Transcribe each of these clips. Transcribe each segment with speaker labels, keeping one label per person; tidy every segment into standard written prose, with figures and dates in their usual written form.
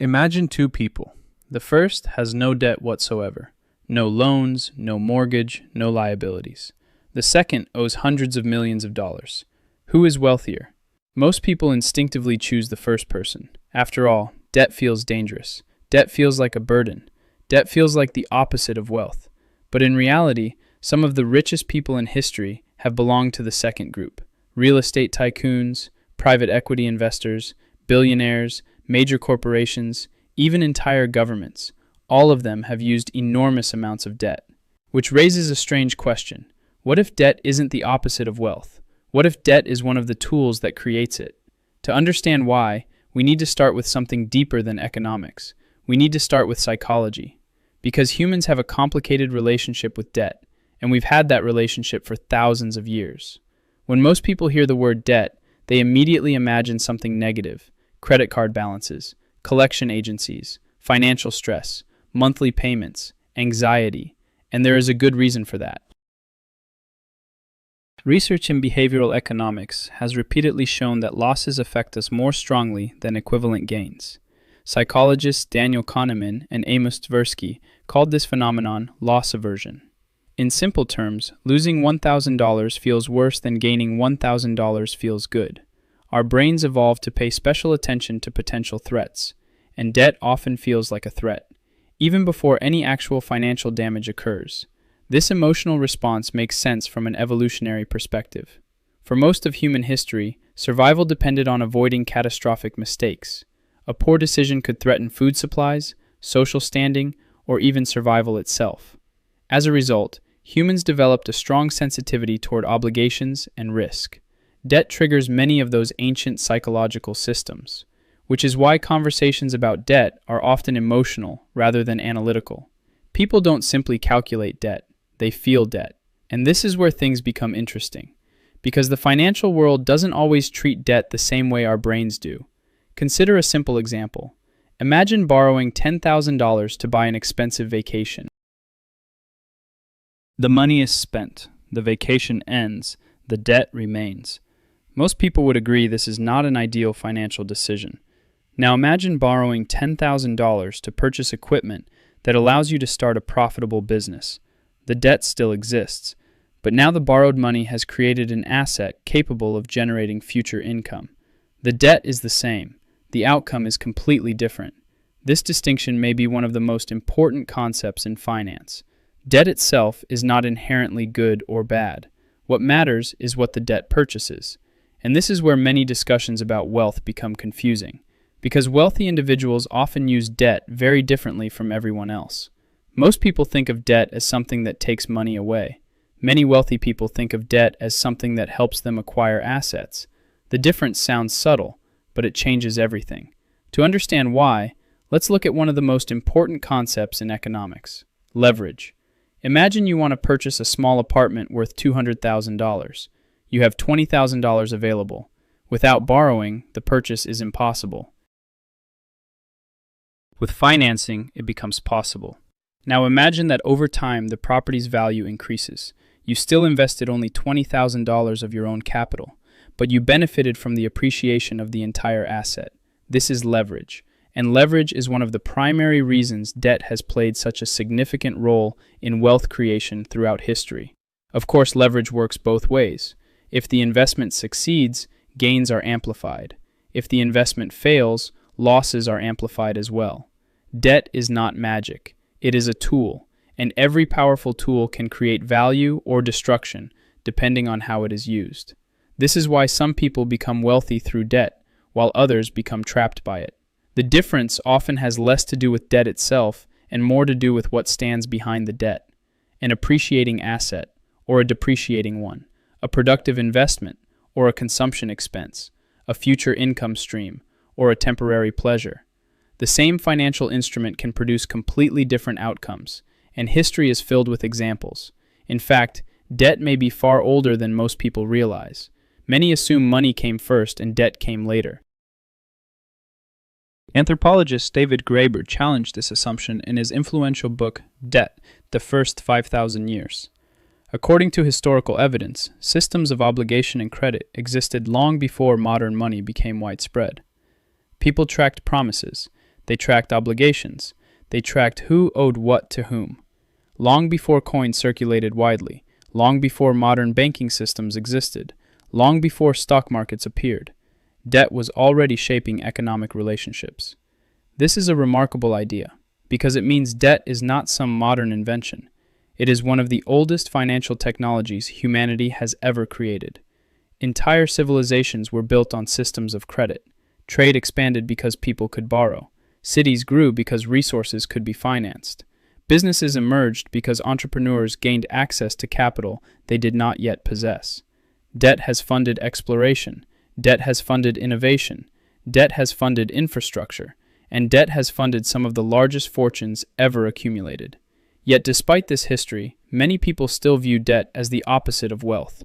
Speaker 1: Imagine two people. The first has no debt whatsoever. No loans, no mortgage, no liabilities. The second owes hundreds of millions of dollars. Who is wealthier? Most people instinctively choose the first person. After all, debt feels dangerous. Debt feels like a burden. Debt feels like the opposite of wealth. But in reality, some of the richest people in history have belonged to the second group. Real estate tycoons, private equity investors, billionaires, major corporations, even entire governments. All of them have used enormous amounts of debt. Which raises a strange question. What if debt isn't the opposite of wealth? What if debt is one of the tools that creates it? To understand why, we need to start with something deeper than economics. We need to start with psychology. Because humans have a complicated relationship with debt, and we've had that relationship for thousands of years. When most people hear the word debt, they immediately imagine something negative: credit card balances, collection agencies, financial stress, monthly payments, anxiety, and there is a good reason for that. Research in behavioral economics has repeatedly shown that losses affect us more strongly than equivalent gains. Psychologists Daniel Kahneman and Amos Tversky called this phenomenon loss aversion. In simple terms, losing $1,000 feels worse than gaining $1,000 feels good. Our brains evolved to pay special attention to potential threats, and debt often feels like a threat, even before any actual financial damage occurs. This emotional response makes sense from an evolutionary perspective. For most of human history, survival depended on avoiding catastrophic mistakes. A poor decision could threaten food supplies, social standing, or even survival itself. As a result, humans developed a strong sensitivity toward obligations and risk. Debt triggers many of those ancient psychological systems, which is why conversations about debt are often emotional rather than analytical. People don't simply calculate debt, they feel debt. And this is where things become interesting, because the financial world doesn't always treat debt the same way our brains do. Consider a simple example. Imagine borrowing $10,000 to buy an expensive vacation. The money is spent, the vacation ends, the debt remains. Most people would agree this is not an ideal financial decision. Now imagine borrowing $10,000 to purchase equipment that allows you to start a profitable business. The debt still exists, but now the borrowed money has created an asset capable of generating future income. The debt is the same. The outcome is completely different. This distinction may be one of the most important concepts in finance. Debt itself is not inherently good or bad. What matters is what the debt purchases. And this is where many discussions about wealth become confusing, because wealthy individuals often use debt very differently from everyone else. Most people think of debt as something that takes money away. Many wealthy people think of debt as something that helps them acquire assets. The difference sounds subtle, but it changes everything. To understand why, let's look at one of the most important concepts in economics: leverage. Imagine you want to purchase a small apartment worth $200,000. You have $20,000 available. Without borrowing, the purchase is impossible. With financing, it becomes possible. Now imagine that over time the property's value increases. You still invested only $20,000 of your own capital, but you benefited from the appreciation of the entire asset. This is leverage. And leverage is one of the primary reasons debt has played such a significant role in wealth creation throughout history. Of course, leverage works both ways. If the investment succeeds, gains are amplified. If the investment fails, losses are amplified as well. Debt is not magic. It is a tool, and every powerful tool can create value or destruction, depending on how it is used. This is why some people become wealthy through debt, while others become trapped by it. The difference often has less to do with debt itself and more to do with what stands behind the debt: an appreciating asset or a depreciating one, a productive investment or a consumption expense, a future income stream or a temporary pleasure. The same financial instrument can produce completely different outcomes, and history is filled with examples. In fact, debt may be far older than most people realize. Many assume money came first and debt came later. Anthropologist David Graeber challenged this assumption in his influential book, Debt: The First 5,000 Years. According to historical evidence, systems of obligation and credit existed long before modern money became widespread. People tracked promises. They tracked obligations. They tracked who owed what to whom. Long before coins circulated widely, long before modern banking systems existed, long before stock markets appeared, debt was already shaping economic relationships. This is a remarkable idea, because it means debt is not some modern invention. It is one of the oldest financial technologies humanity has ever created. Entire civilizations were built on systems of credit. Trade expanded because people could borrow. Cities grew because resources could be financed. Businesses emerged because entrepreneurs gained access to capital they did not yet possess. Debt has funded exploration. Debt has funded innovation. Debt has funded infrastructure. And debt has funded some of the largest fortunes ever accumulated. Yet despite this history, many people still view debt as the opposite of wealth.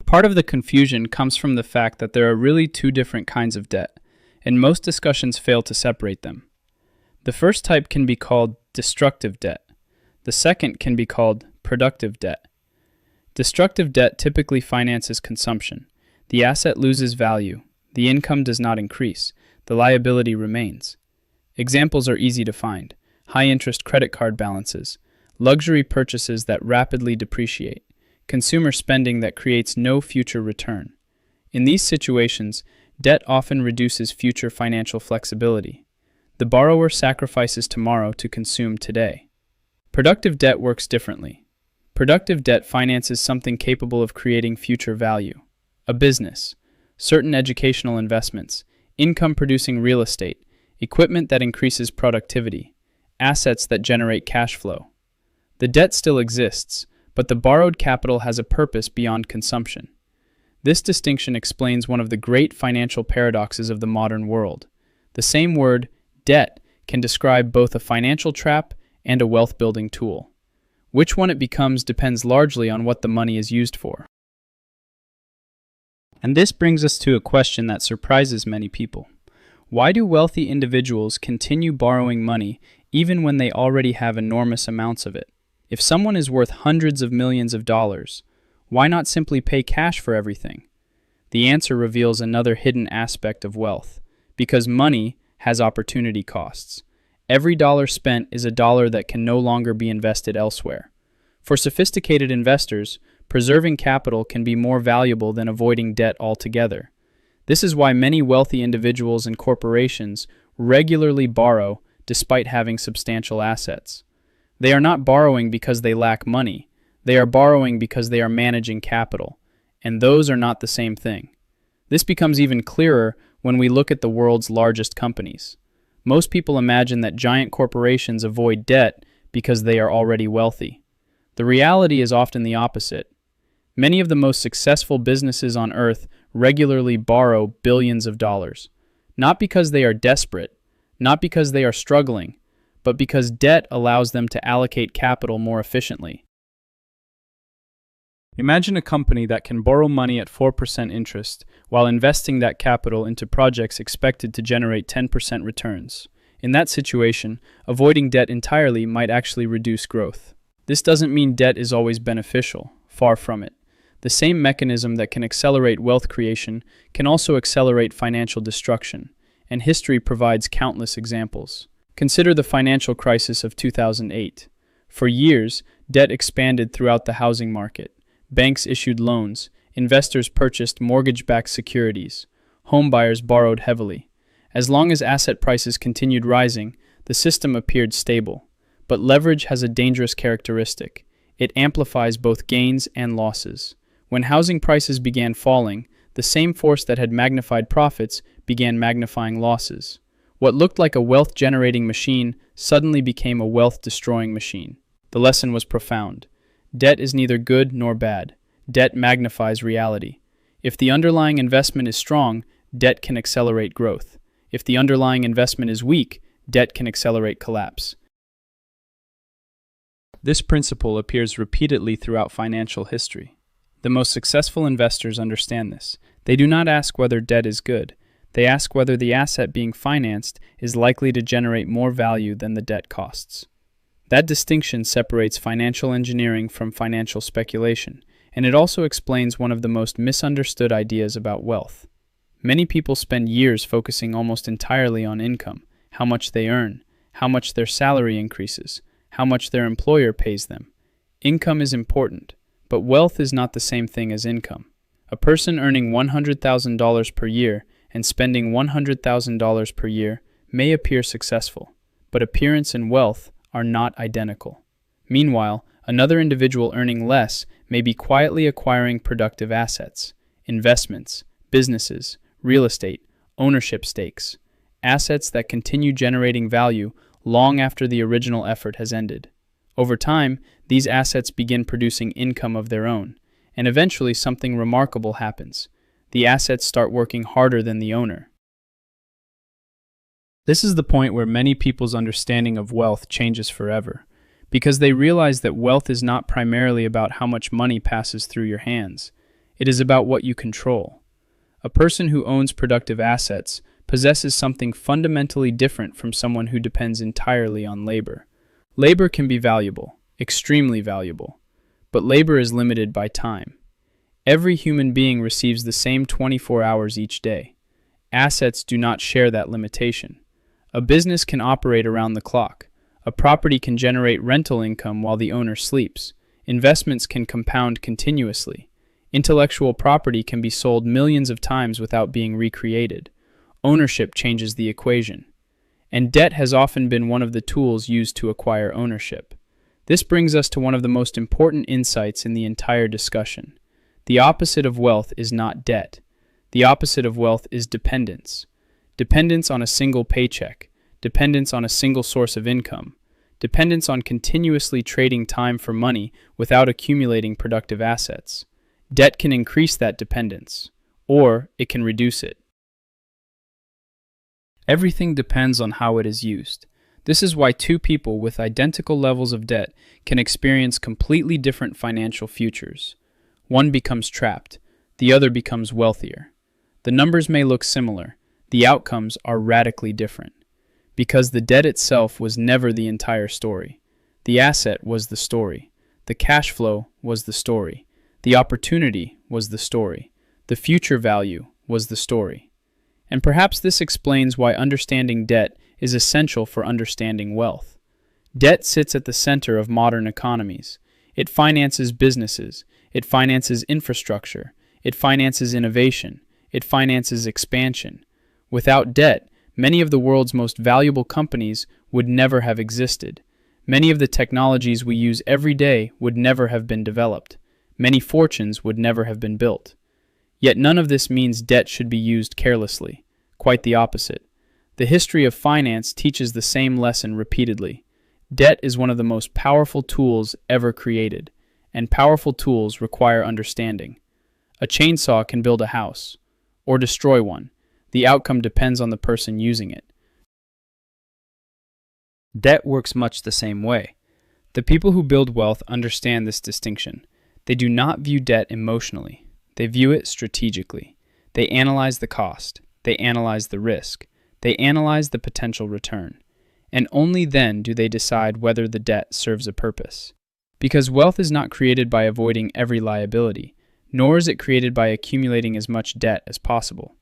Speaker 1: Part of the confusion comes from the fact that there are really two different kinds of debt, and most discussions fail to separate them. The first type can be called destructive debt. The second can be called productive debt. Destructive debt typically finances consumption. The asset loses value. The income does not increase. The liability remains. Examples are easy to find. High-interest credit card balances, luxury purchases that rapidly depreciate, consumer spending that creates no future return. In these situations, debt often reduces future financial flexibility. The borrower sacrifices tomorrow to consume today. Productive debt works differently. Productive debt finances something capable of creating future value. A business, certain educational investments, income-producing real estate, equipment that increases productivity, assets that generate cash flow. The debt still exists, but the borrowed capital has a purpose beyond consumption. This distinction explains one of the great financial paradoxes of the modern world. The same word, debt, can describe both a financial trap and a wealth-building tool. Which one it becomes depends largely on what the money is used for. And this brings us to a question that surprises many people. Why do wealthy individuals continue borrowing money even when they already have enormous amounts of it? If someone is worth hundreds of millions of dollars, why not simply pay cash for everything? The answer reveals another hidden aspect of wealth, because money has opportunity costs. Every dollar spent is a dollar that can no longer be invested elsewhere. For sophisticated investors, preserving capital can be more valuable than avoiding debt altogether. This is why many wealthy individuals and corporations regularly borrow despite having substantial assets. They are not borrowing because they lack money. They are borrowing because they are managing capital, and those are not the same thing. This becomes even clearer when we look at the world's largest companies. Most people imagine that giant corporations avoid debt because they are already wealthy. The reality is often the opposite. Many of the most successful businesses on earth regularly borrow billions of dollars, not because they are desperate, not because they are struggling, but because debt allows them to allocate capital more efficiently. Imagine a company that can borrow money at 4% interest while investing that capital into projects expected to generate 10% returns. In that situation, avoiding debt entirely might actually reduce growth. This doesn't mean debt is always beneficial, far from it. The same mechanism that can accelerate wealth creation can also accelerate financial destruction, and history provides countless examples. Consider the financial crisis of 2008. For years, debt expanded throughout the housing market. Banks issued loans, investors purchased mortgage-backed securities, homebuyers borrowed heavily. As long as asset prices continued rising, the system appeared stable. But leverage has a dangerous characteristic. It amplifies both gains and losses. When housing prices began falling, the same force that had magnified profits began magnifying losses. What looked like a wealth-generating machine suddenly became a wealth-destroying machine. The lesson was profound. Debt is neither good nor bad. Debt magnifies reality. If the underlying investment is strong, debt can accelerate growth. If the underlying investment is weak, debt can accelerate collapse. This principle appears repeatedly throughout financial history. The most successful investors understand this. They do not ask whether debt is good. They ask whether the asset being financed is likely to generate more value than the debt costs. That distinction separates financial engineering from financial speculation, and it also explains one of the most misunderstood ideas about wealth. Many people spend years focusing almost entirely on income, how much they earn, how much their salary increases, how much their employer pays them. Income is important, but wealth is not the same thing as income. A person earning $100,000 per year and spending $100,000 per year may appear successful, but appearance and wealth are not identical. Meanwhile, another individual earning less may be quietly acquiring productive assets, investments, businesses, real estate, ownership stakes, assets that continue generating value long after the original effort has ended. Over time, these assets begin producing income of their own, and eventually something remarkable happens. The assets start working harder than the owner. This is the point where many people's understanding of wealth changes forever, because they realize that wealth is not primarily about how much money passes through your hands. It is about what you control. A person who owns productive assets possesses something fundamentally different from someone who depends entirely on labor. Labor can be valuable, extremely valuable, but labor is limited by time. Every human being receives the same 24 hours each day. Assets do not share that limitation. A business can operate around the clock. A property can generate rental income while the owner sleeps. Investments can compound continuously. Intellectual property can be sold millions of times without being recreated. Ownership changes the equation. And debt has often been one of the tools used to acquire ownership. This brings us to one of the most important insights in the entire discussion. The opposite of wealth is not debt. The opposite of wealth is dependence. Dependence on a single paycheck. Dependence on a single source of income. Dependence on continuously trading time for money without accumulating productive assets. Debt can increase that dependence, or it can reduce it. Everything depends on how it is used. This is why two people with identical levels of debt can experience completely different financial futures. One becomes trapped, the other becomes wealthier. The numbers may look similar, the outcomes are radically different. Because the debt itself was never the entire story. The asset was the story. The cash flow was the story. The opportunity was the story. The future value was the story. And perhaps this explains why understanding debt is essential for understanding wealth. Debt sits at the center of modern economies. It finances businesses. It finances infrastructure. It finances innovation. It finances expansion. Without debt, many of the world's most valuable companies would never have existed. Many of the technologies we use every day would never have been developed. Many fortunes would never have been built. Yet none of this means debt should be used carelessly. Quite the opposite. The history of finance teaches the same lesson repeatedly. Debt is one of the most powerful tools ever created, and powerful tools require understanding. A chainsaw can build a house, or destroy one. The outcome depends on the person using it. Debt works much the same way. The people who build wealth understand this distinction. They do not view debt emotionally. They view it strategically. They analyze the cost. They analyze the risk. They analyze the potential return. And only then do they decide whether the debt serves a purpose. Because wealth is not created by avoiding every liability, nor is it created by accumulating as much debt as possible.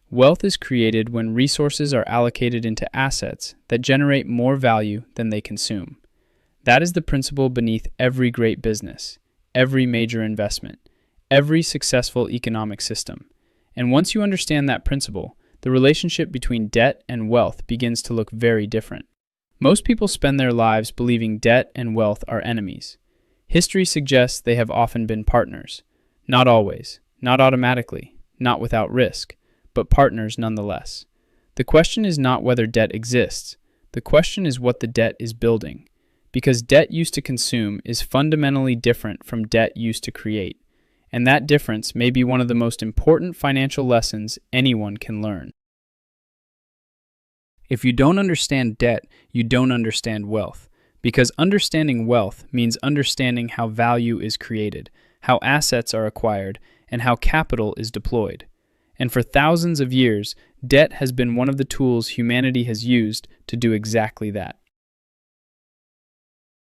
Speaker 1: Wealth is created when resources are allocated into assets that generate more value than they consume. That is the principle beneath every great business, every major investment, every successful economic system. And once you understand that principle, the relationship between debt and wealth begins to look very different. Most people spend their lives believing debt and wealth are enemies. History suggests they have often been partners. Not always, not automatically, not without risk, but partners nonetheless. The question is not whether debt exists. The question is what the debt is building. Because debt used to consume is fundamentally different from debt used to create. And that difference may be one of the most important financial lessons anyone can learn. If you don't understand debt, you don't understand wealth. Because understanding wealth means understanding how value is created, how assets are acquired, and how capital is deployed. And for thousands of years, debt has been one of the tools humanity has used to do exactly that.